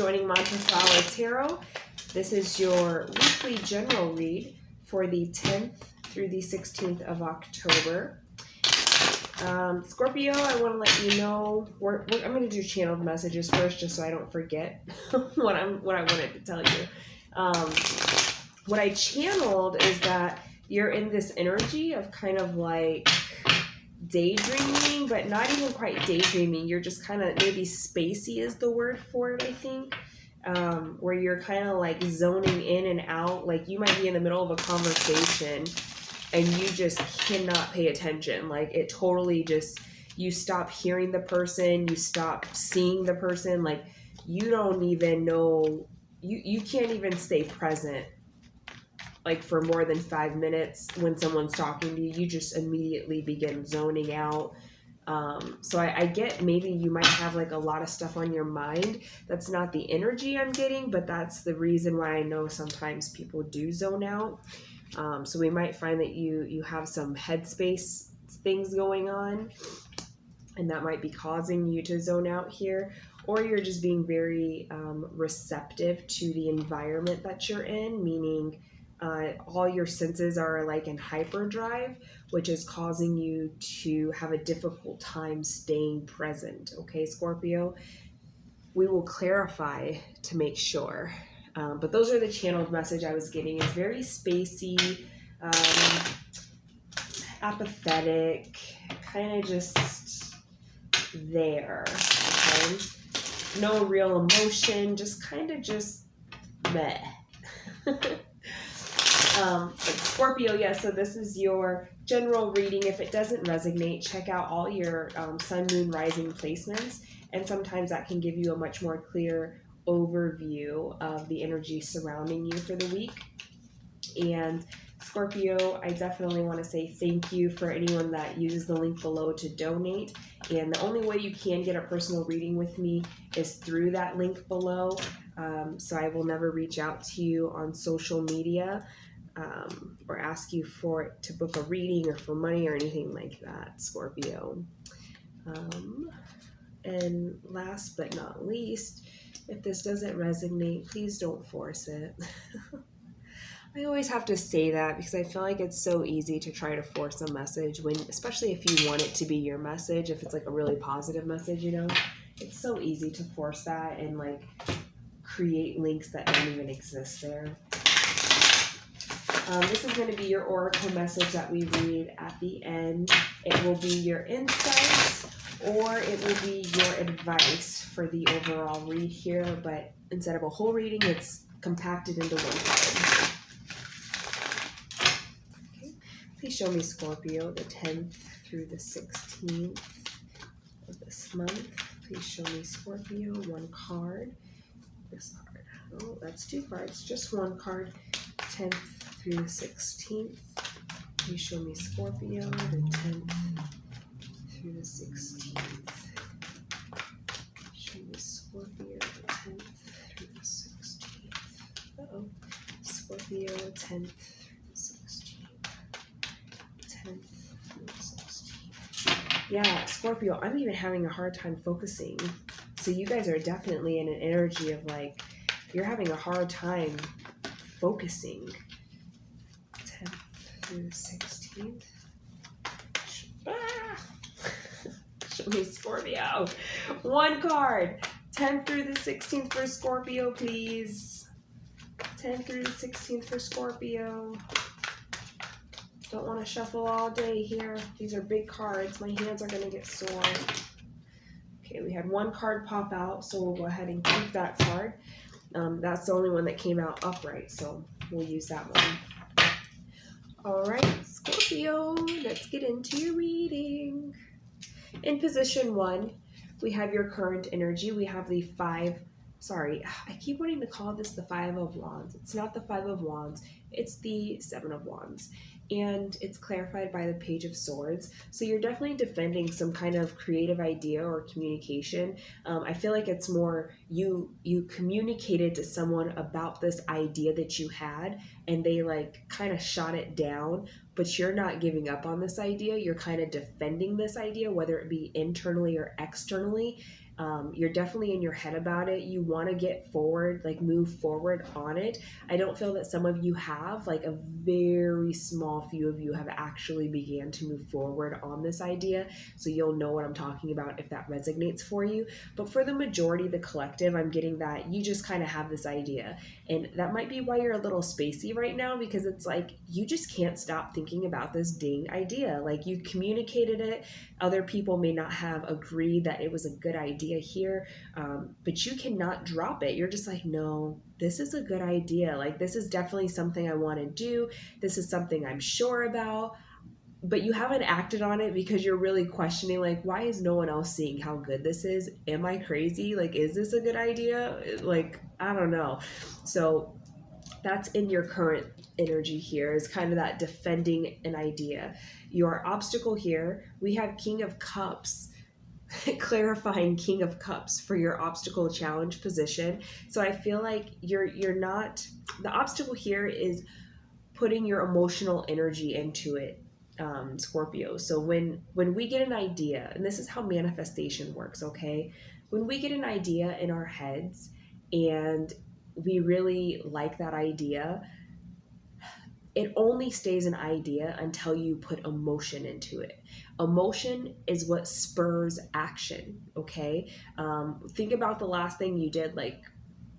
joining Mantra Flower Tarot. This is your weekly general read for the 10th through the 16th of October. Scorpio, I want to let you know, I'm going to do channeled messages first just so I don't forget what I wanted to tell you. What I channeled is that you're in this energy of kind of like daydreaming, but not even quite daydreaming. You're just kind of, maybe spacey is the word for it, I think. Where you're kind of like zoning in and out. Like you might be in the middle of a conversation and you just cannot pay attention. Like it totally just, you stop hearing the person, you stop seeing the person. Like you don't even know, you can't even stay present like for more than 5 minutes when someone's talking to you. You just immediately begin zoning out. So I get maybe you might have like a lot of stuff on your mind. That's not the energy I'm getting, but that's the reason why I know sometimes people do zone out. So we might find that you have some headspace things going on, and that might be causing you to zone out here, or you're just being very receptive to the environment that you're in, meaning all your senses are like in hyperdrive, which is causing you to have a difficult time staying present. Okay, Scorpio, we will clarify to make sure. But those are the channeled message I was getting. It's very spacey, apathetic, kind of just there. Okay, no real emotion, just kind of just meh. But Scorpio, yeah, so this is your general reading. If it doesn't resonate, check out all your sun, moon, rising placements, and sometimes that can give you a much more clear overview of the energy surrounding you for the week. And Scorpio, I definitely want to say thank you for anyone that uses the link below to donate. And the only way you can get a personal reading with me is through that link below. So I will never reach out to you on social media or ask you to book a reading or for money or anything like that, Scorpio. And last but not least, if this doesn't resonate, please don't force it. I always have to say that because I feel like it's so easy to try to force a message when, especially if you want it to be your message, if it's like a really positive message, you know, it's so easy to force that and like create links that don't even exist there. This is going to be your oracle message that we read at the end. It will be your insights or it will be your advice for the overall read here, but instead of a whole reading, it's compacted into one card. Okay. Please show me, Scorpio, the 10th through the 16th of this month. Please show me, Scorpio, one card. This card. Oh, that's two cards. Just one card. 10th through the 16th. Please show me, Scorpio, the 10th through the 16th. Show me, Scorpio, the 10th through the 16th. Uh-oh. Scorpio, 10th through the 16th. 10th through the 16th. Yeah, Scorpio, I'm even having a hard time focusing. So you guys are definitely in an energy of like, you're having a hard time focusing. 10th through the 16th. Show me, Scorpio. One card. 10th through the 16th for Scorpio, please. 10th through the 16th for Scorpio. Don't want to shuffle all day here. These are big cards. My hands are going to get sore. Okay, we had one card pop out, so we'll go ahead and keep that card. That's the only one that came out upright, so we'll use that one. All right, Scorpio, let's get into your reading. In position 1, we have your current energy. We have the I keep wanting to call this the 5 of Wands. It's not the 5 of Wands. It's the 7 of Wands. And it's clarified by the Page of Swords. So you're definitely defending some kind of creative idea or communication. I feel like it's more you communicated to someone about this idea that you had, and they like kind of shot it down, but you're not giving up on this idea. You're kind of defending this idea, whether it be internally or externally. You're definitely in your head about it. You want to get forward, like move forward on it. I don't feel that some of you have, like a very small few of you have actually began to move forward on this idea. So you'll know what I'm talking about if that resonates for you. But for the majority, the collective, I'm getting that you just kind of have this idea. And that might be why you're a little spacey right now, because it's like you just can't stop thinking about this dang idea. Like you communicated it. Other people may not have agreed that it was a good idea here, but you cannot drop it. You're just like, no, this is a good idea. Like this is definitely something I want to do. This is something I'm sure about. But you haven't acted on it because you're really questioning, like, why is no one else seeing how good this is? Am I crazy? Like, is this a good idea? Like, I don't know. So that's in your current energy here, is kind of that defending an idea. Your obstacle here, we have King of Cups, clarifying King of Cups for your obstacle challenge position. So I feel like you're not, the obstacle here is putting your emotional energy into it, Scorpio. So when we get an idea, and this is how manifestation works, okay? When we get an idea in our heads and we really like that idea, it only stays an idea until you put emotion into it. Emotion is what spurs action, okay? Think about the last thing you did, like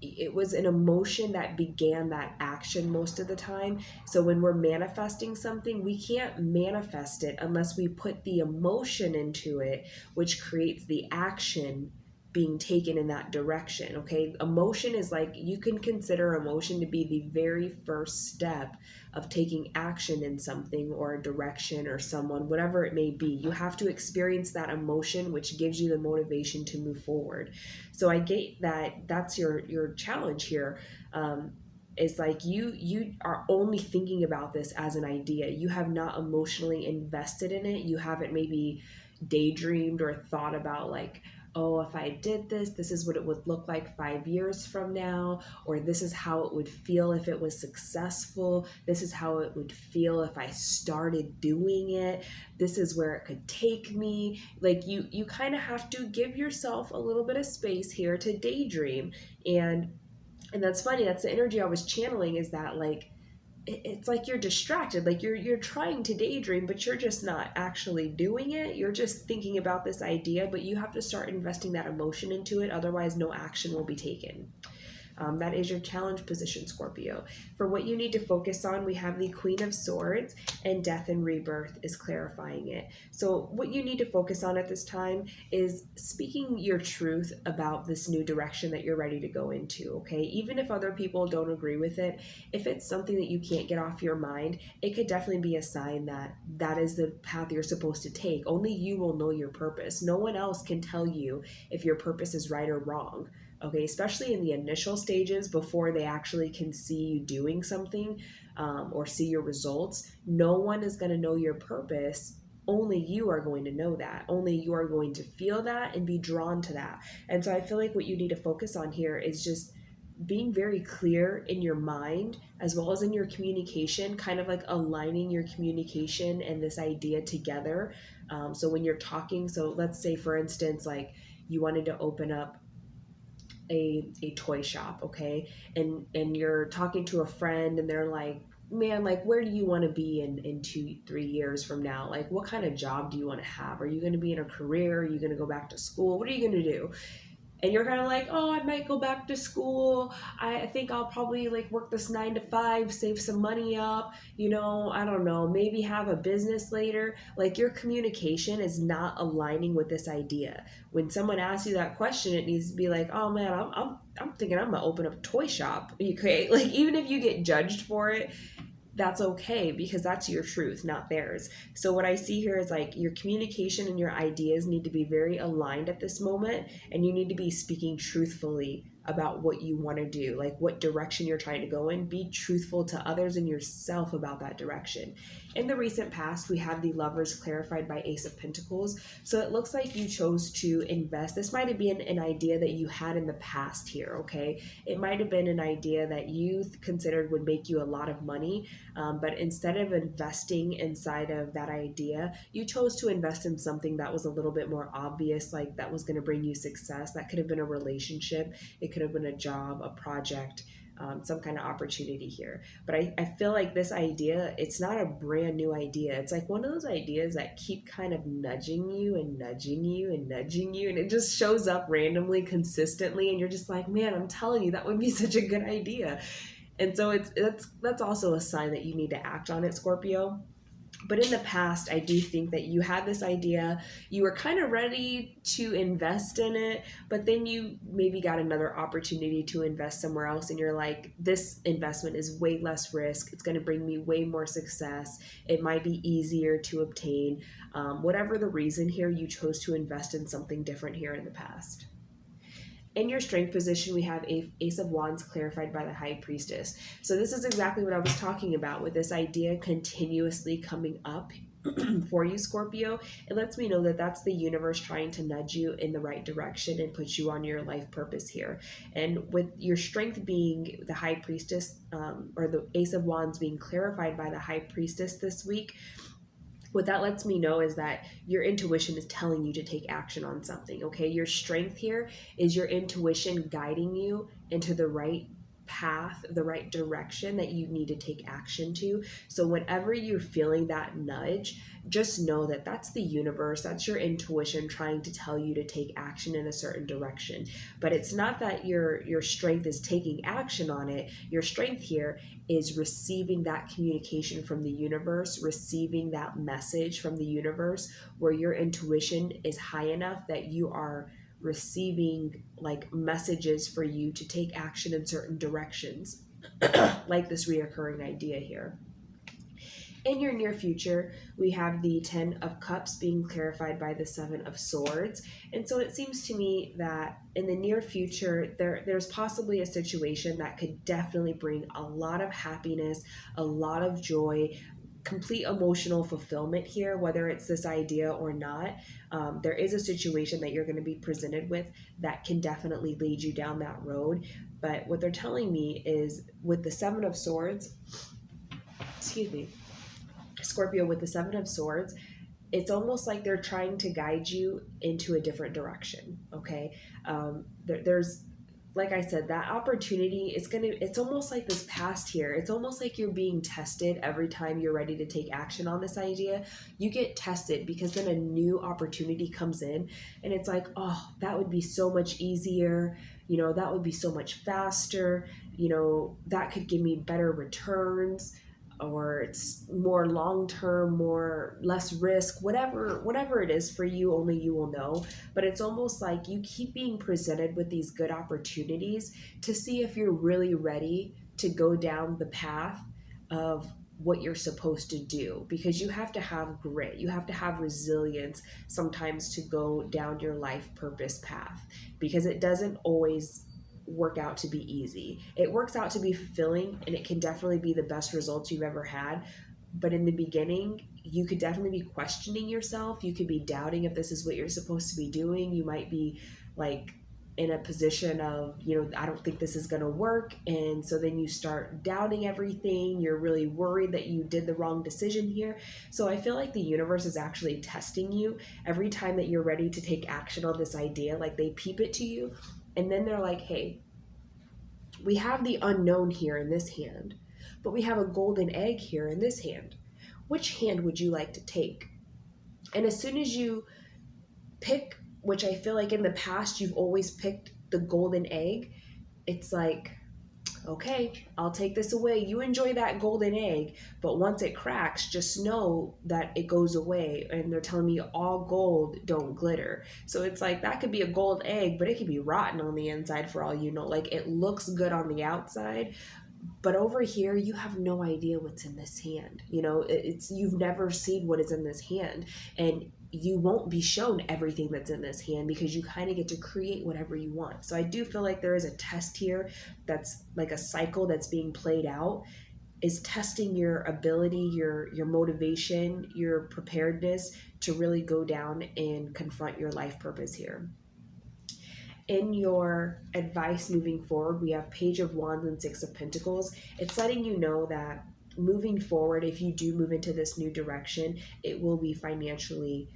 it was an emotion that began that action most of the time. So when we're manifesting something, we can't manifest it unless we put the emotion into it, which creates the action being taken in that direction, okay? Emotion is like, you can consider emotion to be the very first step of taking action in something or a direction or someone, whatever it may be. You have to experience that emotion, which gives you the motivation to move forward. So I get that that's your challenge here. Is like you are only thinking about this as an idea. You have not emotionally invested in it. You haven't maybe daydreamed or thought about like, oh, if I did this, this is what it would look like 5 years from now, or this is how it would feel if it was successful. This is how it would feel if I started doing it. This is where it could take me. Like you kind of have to give yourself a little bit of space here to daydream. And that's funny. That's the energy I was channeling, is that like, it's like you're distracted, like you're trying to daydream, but you're just not actually doing it. You're just thinking about this idea, but you have to start investing that emotion into it. Otherwise, no action will be taken. That is your challenge position, Scorpio. For what you need to focus on, we have the Queen of Swords, and Death and Rebirth is clarifying it. So what you need to focus on at this time is speaking your truth about this new direction that you're ready to go into, okay? Even if other people don't agree with it, if it's something that you can't get off your mind, it could definitely be a sign that that is the path you're supposed to take. Only you will know your purpose. No one else can tell you if your purpose is right or wrong. Okay, especially in the initial stages before they actually can see you doing something, or see your results. No one is going to know your purpose. Only you are going to know that. Only you are going to feel that and be drawn to that. And so I feel like what you need to focus on here is just being very clear in your mind as well as in your communication, kind of like aligning your communication and this idea together. So when you're talking, so let's say for instance, like you wanted to open up a toy shop, okay, and you're talking to a friend and they're like, man, like where do you want to be in 2-3 years from now? Like what kind of job do you want to have? Are you going to be in a career? Are you going to go back to school? What are you going to do? And you're kind of like, oh, I might go back to school. I think I'll probably like work this 9 to 5, save some money up, you know, I don't know, maybe have a business later. Like your communication is not aligning with this idea. When someone asks you that question, it needs to be like, oh man, I'm thinking I'm gonna open up a toy shop. Okay, like even if you get judged for it, that's okay, because that's your truth, not theirs. So what I see here is like your communication and your ideas need to be very aligned at this moment, and you need to be speaking truthfully about what you want to do, like what direction you're trying to go in. Be truthful to others and yourself about that direction. In the recent past, we have the Lovers clarified by Ace of Pentacles. So it looks like you chose to invest. This might have been an idea that you had in the past here, okay? It might have been an idea that you considered would make you a lot of money, but instead of investing inside of that idea, you chose to invest in something that was a little bit more obvious, like that was going to bring you success. That could have been a relationship. It could have been a job, a project, some kind of opportunity here. But I feel like this idea, it's not a brand new idea. It's like one of those ideas that keep kind of nudging you and nudging you and nudging you, and it just shows up randomly, consistently, and you're just like, man, I'm telling you, that would be such a good idea. And so that's also a sign that you need to act on it, Scorpio. But in the past, I do think that you had this idea, you were kind of ready to invest in it, but then you maybe got another opportunity to invest somewhere else, and you're like, this investment is way less risk, it's going to bring me way more success, it might be easier to obtain. Whatever the reason here, you chose to invest in something different here in the past. In your strength position, we have Ace of Wands clarified by the High Priestess. So this is exactly what I was talking about with this idea continuously coming up for you, Scorpio. It lets me know that that's the universe trying to nudge you in the right direction and put you on your life purpose here. And with your strength being the High Priestess, or the Ace of Wands being clarified by the High Priestess this week, what that lets me know is that your intuition is telling you to take action on something, okay? Your strength here is your intuition guiding you into the right path, the right direction that you need to take action to. So whenever you're feeling that nudge, just know that that's the universe, that's your intuition trying to tell you to take action in a certain direction. But it's not that your strength is taking action on it. Your strength here is receiving that communication from the universe, receiving that message from the universe, where your intuition is high enough that you are receiving like messages for you to take action in certain directions, like this reoccurring idea here. In your near future, we have the 10 of Cups being clarified by the 7 of Swords. And so it seems to me that in the near future, there's possibly a situation that could definitely bring a lot of happiness, a lot of joy, complete emotional fulfillment here, whether it's this idea or not. There is a situation that you're going to be presented with that can definitely lead you down that road. But what they're telling me is with the 7 of Swords, Scorpio, with the 7 of Swords, it's almost like they're trying to guide you into a different direction, okay? There's, like I said, that opportunity is it's almost like this past here. It's almost like you're being tested every time you're ready to take action on this idea. You get tested because then a new opportunity comes in and it's like, oh, that would be so much easier. You know, that would be so much faster. You know, that could give me better returns, or it's more long-term, less risk, whatever it is for you, only you will know. But it's almost like you keep being presented with these good opportunities to see if you're really ready to go down the path of what you're supposed to do, because you have to have grit, you have to have resilience sometimes to go down your life purpose path, because it doesn't always work out to be easy. It works out to be fulfilling, and it can definitely be the best results you've ever had. But in the beginning, you could definitely be questioning yourself. You could be doubting if this is what you're supposed to be doing. You might be like in a position of, you know, I don't think this is going to work. And so then you start doubting everything. You're really worried that you did the wrong decision here. So I feel like the universe is actually testing you every time that you're ready to take action on this idea. Like they peep it to you, and then they're like, hey, we have the unknown here in this hand, but we have a golden egg here in this hand. Which hand would you like to take? And as soon as you pick, which I feel like in the past you've always picked the golden egg, it's like, okay, I'll take this away. You enjoy that golden egg, but once it cracks, just know that it goes away. And they're telling me all gold don't glitter. So it's like, that could be a gold egg, but it could be rotten on the inside for all you know. Like it looks good on the outside, but over here, you have no idea what's in this hand. You know, you've never seen what is in this hand. And you won't be shown everything that's in this hand because you kind of get to create whatever you want. So I do feel like there is a test here that's like a cycle that's being played out, is testing your ability, your motivation, your preparedness to really go down and confront your life purpose here. In your advice moving forward, we have Page of Wands and Six of Pentacles. It's letting you know that moving forward, if you do move into this new direction, it will be financially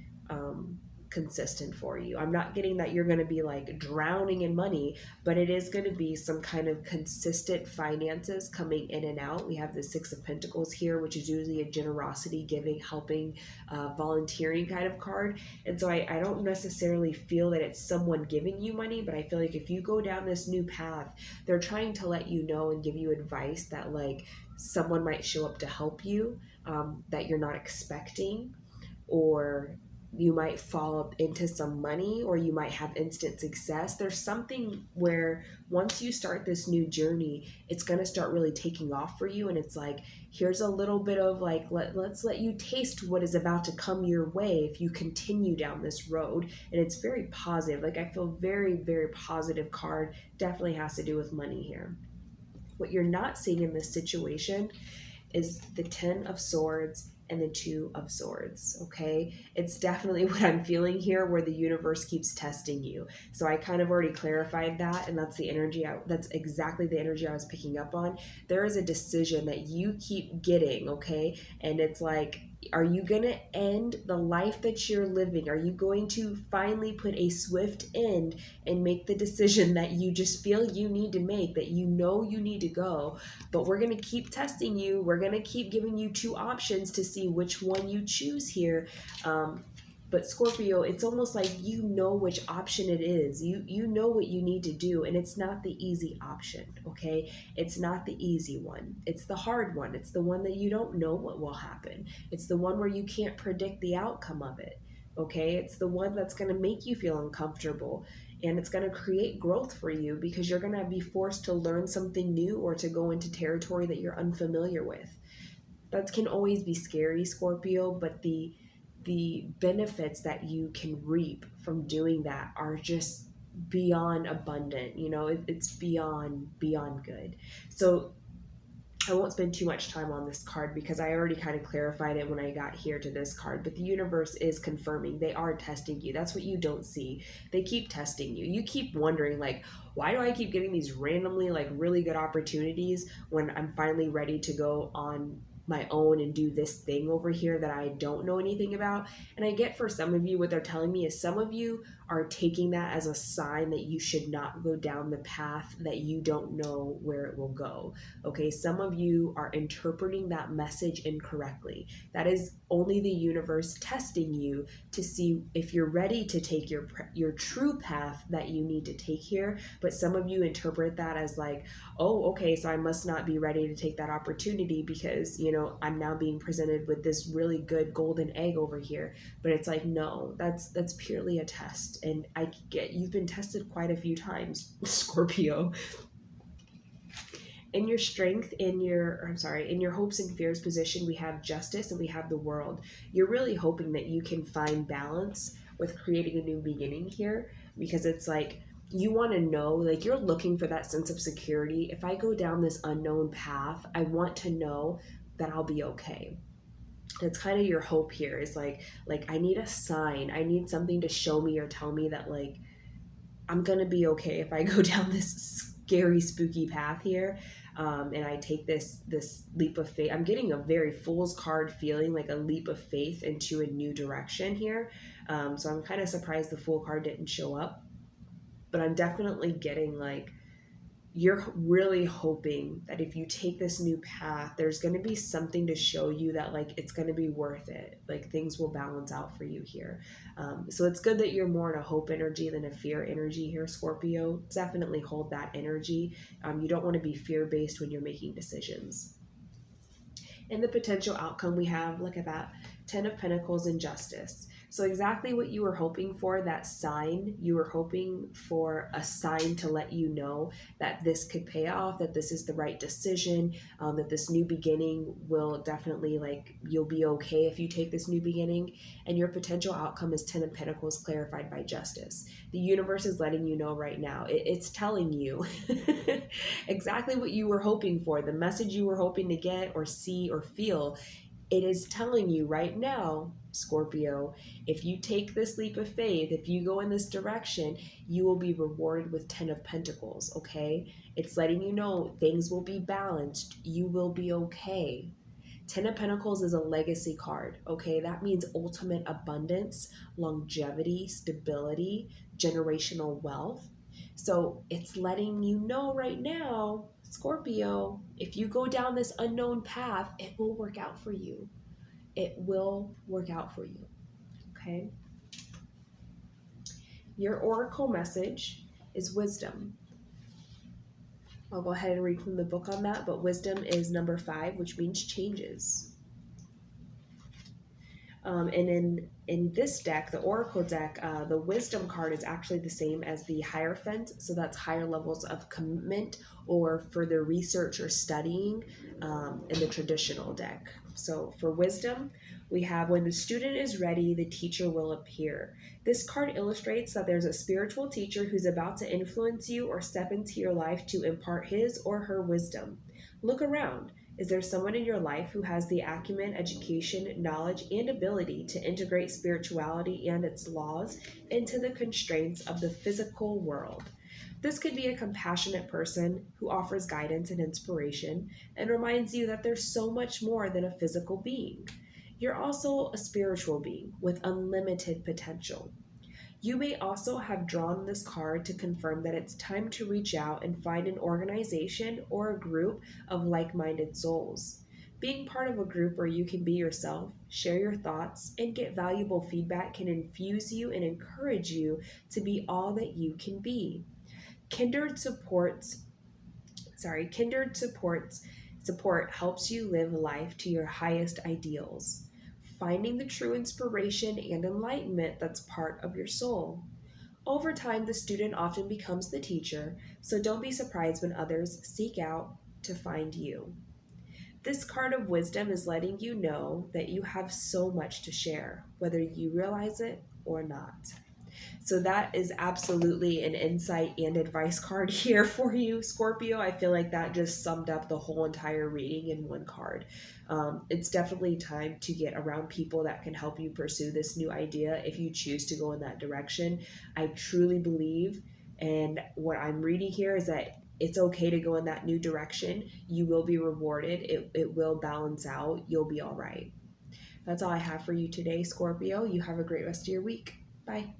consistent for you. I'm not getting that you're going to be like drowning in money, but it is going to be some kind of consistent finances coming in and out. We have the Six of Pentacles here, which is usually a generosity, giving, helping, volunteering kind of card. And so I don't necessarily feel that it's someone giving you money, but I feel like if you go down this new path, they're trying to let you know and give you advice that like someone might show up to help you, that you're not expecting, or you might fall up into some money, or you might have instant success. There's something where once you start this new journey, it's going to start really taking off for you. And it's like, here's a little bit of like, let's let you taste what is about to come your way if you continue down this road. And it's very positive. Like, I feel very, very positive card. Definitely has to do with money here. What you're not seeing in this situation is the Ten of Swords and the Two of Swords, okay? It's definitely what I'm feeling here, where the universe keeps testing you. So I kind of already clarified that, and that's the energy, that's exactly the energy I was picking up on. There is a decision that you keep getting, okay? And it's like, are you going to end the life that you're living? Are you going to finally put a swift end and make the decision that you just feel you need to make, that you know you need to go? But we're going to keep testing you. We're going to keep giving you two options to see which one you choose here. But Scorpio, it's almost like you know which option it is. You know what you need to do, and it's not the easy option, okay? It's not the easy one. It's the hard one. It's the one that you don't know what will happen. It's the one where you can't predict the outcome of it, okay? It's the one that's going to make you feel uncomfortable, and it's going to create growth for you because you're going to be forced to learn something new or to go into territory that you're unfamiliar with. That can always be scary, Scorpio, but the benefits that you can reap from doing that are just beyond abundant. You know, it's beyond good. So I won't spend too much time on this card because I already kind of clarified it when I got here to this card, but the universe is confirming they are testing you. That's what you don't see. They keep testing you. You keep wondering, like, why do I keep getting these randomly, like, really good opportunities when I'm finally ready to go on my own and do this thing over here that I don't know anything about? And I get, for some of you, what they're telling me is some of you are taking that as a sign that you should not go down the path that you don't know where it will go. Okay, some of you are interpreting that message incorrectly. That is only the universe testing you to see if you're ready to take your true path that you need to take here. But some of you interpret that as like, oh, okay, so I must not be ready to take that opportunity because, you know, I'm now being presented with this really good golden egg over here. But it's like, no, that's purely a test. And I get, you've been tested quite a few times, Scorpio. In your strength, in your hopes and fears position, we have Justice and we have the World. You're really hoping that you can find balance with creating a new beginning here, because it's like, you want to know, like, you're looking for that sense of security. If I go down this unknown path, I want to know that I'll be okay. It's kind of your hope here is like I need a sign. I need something to show me or tell me that, like, I'm going to be okay if I go down this scary, spooky path here. And I take this leap of faith. I'm getting a very Fool's card feeling, like a leap of faith into a new direction here. So I'm kind of surprised the Fool card didn't show up. But I'm definitely getting, like, you're really hoping that if you take this new path, there's going to be something to show you that, like, it's going to be worth it. Like, things will balance out for you here. So it's good that you're more in a hope energy than a fear energy here, Scorpio. Definitely hold that energy. You don't want to be fear-based when you're making decisions. In the potential outcome, we have, look at that, Ten of Pentacles and Justice. So exactly what you were hoping for, that sign, you were hoping for a sign to let you know that this could pay off, that this is the right decision, that this new beginning will definitely, like, you'll be okay if you take this new beginning. And your potential outcome is 10 of Pentacles clarified by justice. The universe is letting you know right now. It's telling you exactly what you were hoping for, the message you were hoping to get or see or feel. It is telling you right now, Scorpio, if you take this leap of faith, if you go in this direction, you will be rewarded with 10 of Pentacles, okay? It's letting you know things will be balanced. You will be okay. 10 of Pentacles is a legacy card, okay? That means ultimate abundance, longevity, stability, generational wealth. So it's letting you know right now, Scorpio, if you go down this unknown path, it will work out for you. It will work out for you, okay? Your oracle message is wisdom. I'll go ahead and read from the book on that, but wisdom is number 5, which means changes. And in this deck, the Oracle deck, the Wisdom card is actually the same as the Hierophant. So that's higher levels of commitment or further research or studying in the traditional deck. So for Wisdom, we have when the student is ready, the teacher will appear. This card illustrates that there's a spiritual teacher who's about to influence you or step into your life to impart his or her wisdom. Look around. Is there someone in your life who has the acumen, education, knowledge, and ability to integrate spirituality and its laws into the constraints of the physical world? This could be a compassionate person who offers guidance and inspiration and reminds you that there's so much more than a physical being. You're also a spiritual being with unlimited potential. You may also have drawn this card to confirm that it's time to reach out and find an organization or a group of like-minded souls. Being part of a group where you can be yourself, share your thoughts, and get valuable feedback can infuse you and encourage you to be all that you can be. Kindred support helps you live life to your highest ideals, finding the true inspiration and enlightenment that's part of your soul. Over time, the student often becomes the teacher, so don't be surprised when others seek out to find you. This card of wisdom is letting you know that you have so much to share, whether you realize it or not. So that is absolutely an insight and advice card here for you, Scorpio. I feel like that just summed up the whole entire reading in one card. It's definitely time to get around people that can help you pursue this new idea if you choose to go in that direction. I truly believe, and what I'm reading here is that it's okay to go in that new direction. You will be rewarded. It will balance out. You'll be all right. That's all I have for you today, Scorpio. You have a great rest of your week. Bye.